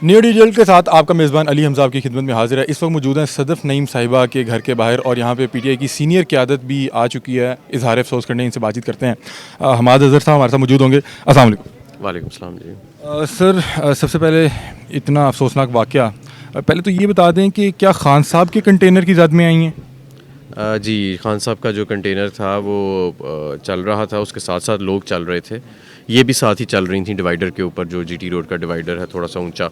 New detail के साथ आपका मेज़बान अली हमज़ा की खिदमत में हाजिर है। इस वक्त मौजूद हैं सदफ़ नईम साहिबा के घर के बाहर और यहाँ पे पीटीआई की सीनियर क़यादत भी आ चुकी है इज़हार अफ़सोस करने। इनसे बातचीत करते हैं। हमाद अज़हर साहब हमारे साथ मौजूद होंगे। अस्सलाम वालेकुम। वालेकुम सलाम जी। सर, सबसे पहले इतना अफसोसनाक वाक़या, पहले तो ये बता दें कि क्या खान साहब के कंटेनर की जद में आई हैं? जी, खान साहब का जो कंटेनर था वो चल रहा था, उसके साथ साथ लोग चल रहे थे। ये भी साथ ही चल रही थी डिवाइडर के ऊपर, जो जीटी रोड का डिवाइडर है थोड़ा सा ऊंचा,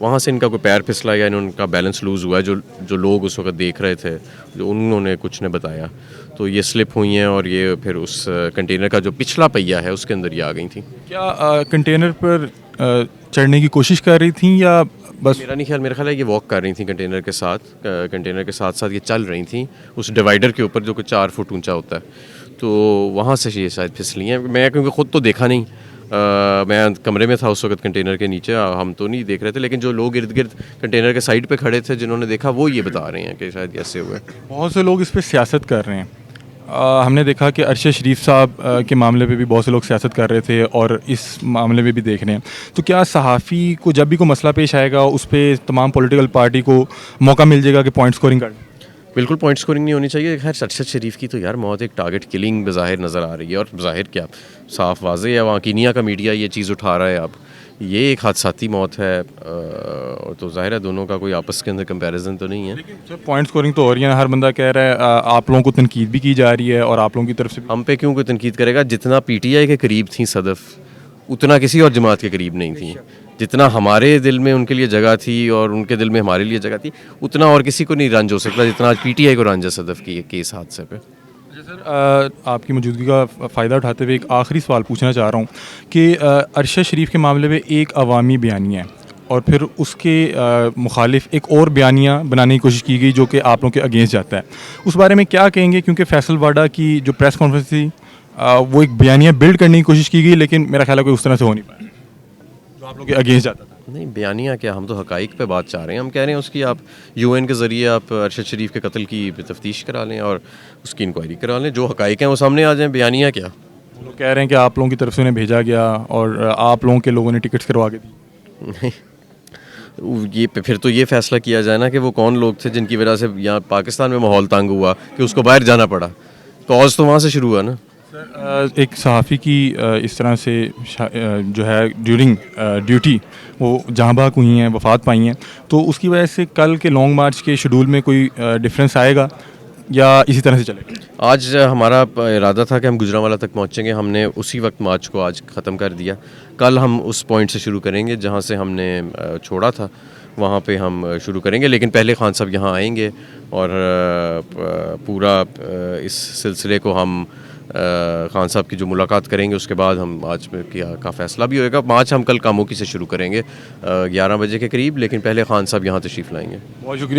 वहाँ से इनका कोई पैर फिसला या उनका बैलेंस लूज़ हुआ है। जो लोग उस वक्त देख रहे थे, जो उन्होंने कुछ ने बताया, तो ये स्लिप हुई हैं और ये फिर उस कंटेनर का जो पिछला पहिया है उसके अंदर ये आ गई थी। क्या कंटेनर पर चढ़ने की कोशिश कर रही थी या बस? मेरा ख्याल है ये वॉक कर रही थी कंटेनर के साथ साथ ये चल रही थी उस डिवाइडर के ऊपर, जो कुछ 4 फुट ऊंचा होता है, तो वहाँ से ये शायद फिसली हैं। मैं क्योंकि ख़ुद तो देखा नहीं, मैं कमरे में था उस वक्त कंटेनर के नीचे, हम तो नहीं देख रहे थे, लेकिन जो लोग इर्द गिर्द कंटेनर के साइड पे खड़े थे जिन्होंने देखा, वो ये बता रहे हैं कि शायद ऐसे हुआ। बहुत से लोग इस पर सियासत कर रहे हैं। हमने देखा कि अरशद शरीफ साहब के मामले पे भी बहुत से लोग सियासत कर रहे थे और इस मामले में भी देख रहे हैं। तो क्या सहाफ़ी को जब भी कोई मसला पेश आएगा उस पर तमाम पॉलिटिकल पार्टी को मौका मिल जाएगा कि पॉइंट स्कोरिंग कर? बिल्कुल पॉइंट स्कोरिंग नहीं होनी चाहिए। खैर, अरशद शरीफ की तो यार मौत एक टारगेट किलिंग बज़ाहिर नज़र आ रही है, और ज़ाहिर क्या, साफ वाज़ेह है, वहाँ कीनिया का मीडिया ये चीज़ उठा रहा है। अब ये एक हादसाती मौत है, और तो ज़ाहिर है दोनों का कोई आपस के अंदर कंपैरिजन तो नहीं है। लेकिन पॉइंट स्कोरिंग तो हो रही है ना, हर बंदा कह रहा है। आप लोगों को तनकीद भी की जा रही है और आप लोगों की तरफ से हम पे क्यों कोई तनकीद करेगा? जितना पीटीआई के करीब थी सदफ़, उतना किसी और जमात के करीब नहीं थी। जितना हमारे दिल में उनके लिए जगह थी और उनके दिल में हमारे लिए जगह थी, उतना और किसी को नहीं रंज हो सकता जितना आज पीटीआई को रंज है सदफ़ की के इस हादसे पे। सर, आपकी मौजूदगी का फ़ायदा उठाते हुए एक आखिरी सवाल पूछना चाह रहा हूँ कि अरशद शरीफ के मामले में एक अवामी बयानिया है और फिर उसके मुखालिफ एक और बयानिया बनाने की कोशिश की गई जो कि आप लोगों के अगेंस्ट जाता है। उस बारे में क्या कहेंगे? क्योंकि फैसल वाडा की जो प्रेस कॉन्फ्रेंस थी, वो एक बयानिया बिल्ड करने की कोशिश की गई, लेकिन मेरा ख्याल है कोई उस तरह से हो नहीं पाया जो आप लोगों के अगेंस्ट जाता था। नहीं, बयानिया क्या, हम तो हकाइक पे बात चाह रहे हैं। हम कह रहे हैं उसकी आप यूएन के ज़रिए आप अरशद शरीफ के कत्ल की तफ्तीश करा लें और उसकी इंक्वायरी करा लें। जो हकाइक हैं वो सामने आ जाएं। बयानिया क्या? वो लोग कह रहे हैं कि आप लोगों की तरफ से उन्हें भेजा गया और आप लोगों के लोगों ने टिकट्स करवा के दी। नहीं, ये फिर तो ये फैसला किया जाए ना कि वो कौन लोग थे जिनकी वजह से यहाँ पाकिस्तान में माहौल तंग हुआ कि उसको बाहर जाना पड़ा। कॉज तो वहाँ से शुरू हुआ ना। सर, एक सहाफ़ी की इस तरह से जो है ड्यूरिंग ड्यूटी वो जहाँ भाग हुई हैं, वफ़ात पाई हैं, तो उसकी वजह से कल के लॉन्ग मार्च के शेड्यूल में कोई डिफरेंस आएगा या इसी तरह से चलेगा? आज हमारा इरादा था कि हम गुजरांवाला तक पहुंचेंगे। हमने उसी वक्त मार्च को आज ख़त्म कर दिया। कल हम उस पॉइंट से शुरू करेंगे जहां से हमने छोड़ा था, वहां पे हम शुरू करेंगे। लेकिन पहले खान साहब यहां आएंगे और पूरा इस सिलसिले को हम खान साहब की जो मुलाकात करेंगे, उसके बाद हम मार्च में का फ़ैसला भी होएगा। मार्च हम कल कामोकी से शुरू करेंगे 11 बजे के करीब, लेकिन पहले खान साहब यहाँ तशरीफ़ लाएंगे। बहुत शुक्रिया।